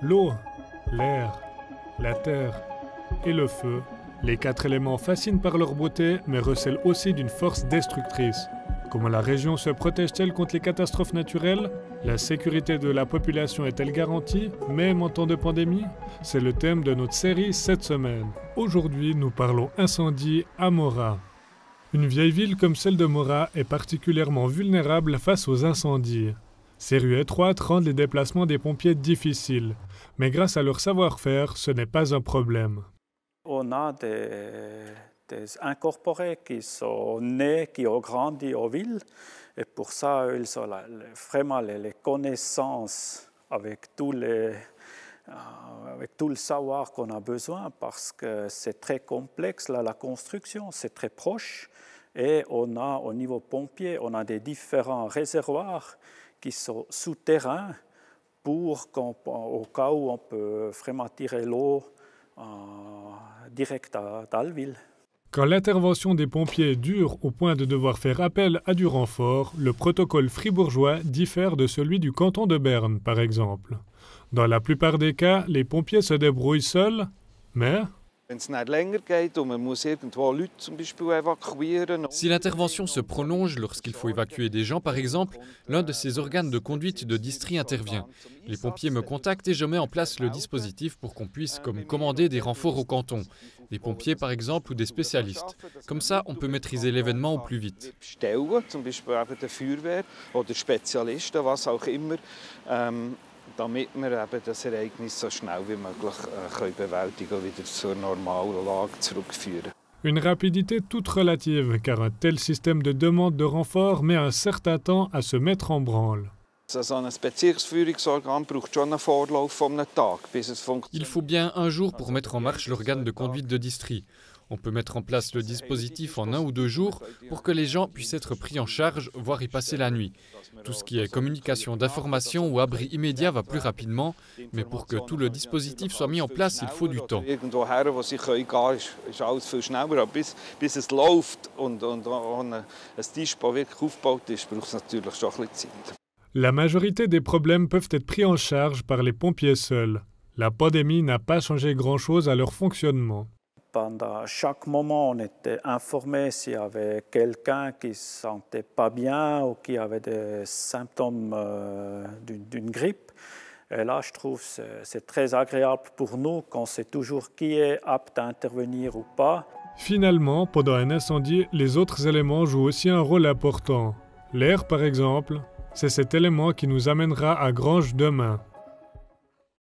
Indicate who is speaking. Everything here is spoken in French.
Speaker 1: L'eau, l'air, la terre et le feu, les 4 éléments fascinent par leur beauté mais recèlent aussi d'une force destructrice. Comment la région se protège-t-elle contre les catastrophes naturelles? La sécurité de la population est-elle garantie, même en temps de pandémie? C'est le thème de notre série cette semaine. Aujourd'hui, nous parlons incendie à Mora. Une vieille ville comme celle de Mora est particulièrement vulnérable face aux incendies. Ces rues étroites rendent les déplacements des pompiers difficiles, mais grâce à leur savoir-faire, ce n'est pas un problème.
Speaker 2: On a des incorporés qui sont nés, qui ont grandi aux villes, et pour ça, ils ont vraiment les connaissances avec tout le savoir qu'on a besoin, parce que c'est très complexe, là, la construction, c'est très proche, et on a, au niveau pompier, on a des différents réservoirs qui sont souterrains au cas où on peut vraiment tirer l'eau direct dans la ville.
Speaker 1: Quand l'intervention des pompiers dure au point de devoir faire appel à du renfort, le protocole fribourgeois diffère de celui du canton de Berne, par exemple. Dans la plupart des cas, les pompiers se débrouillent seuls, mais...
Speaker 3: Si l'intervention se prolonge lorsqu'il faut évacuer des gens, par exemple, l'un de ces organes de conduite de distri intervient. Les pompiers me contactent et je mets en place le dispositif pour qu'on puisse commander des renforts au canton. Des pompiers, par exemple, ou des spécialistes. Comme ça, on peut maîtriser l'événement au plus vite.
Speaker 4: Damit wir das Ereignis so schnell wie möglich bewältigen und wieder zur normalen Lage zurückführen.
Speaker 1: Une rapidité toute relative, car un tel système de demande de renfort met un certain temps à se mettre en branle.
Speaker 3: Il faut bien un jour pour mettre en marche l'organe de conduite de distri. On peut mettre en place le dispositif en 1 ou 2 jours pour que les gens puissent être pris en charge, voire y passer la nuit. Tout ce qui est communication d'information ou abri immédiat va plus rapidement, mais pour que tout le dispositif soit mis en place, il faut du temps.
Speaker 1: La majorité des problèmes peuvent être pris en charge par les pompiers seuls. La pandémie n'a pas changé grand-chose à leur fonctionnement.
Speaker 2: Pendant chaque moment, on était informé s'il y avait quelqu'un qui ne se sentait pas bien ou qui avait des symptômes d'une grippe. Et là, je trouve que c'est très agréable pour nous qu'on sait toujours qui est apte à intervenir ou pas.
Speaker 1: Finalement, pendant un incendie, les autres éléments jouent aussi un rôle important. L'air, par exemple, c'est cet élément qui nous amènera à Granges demain.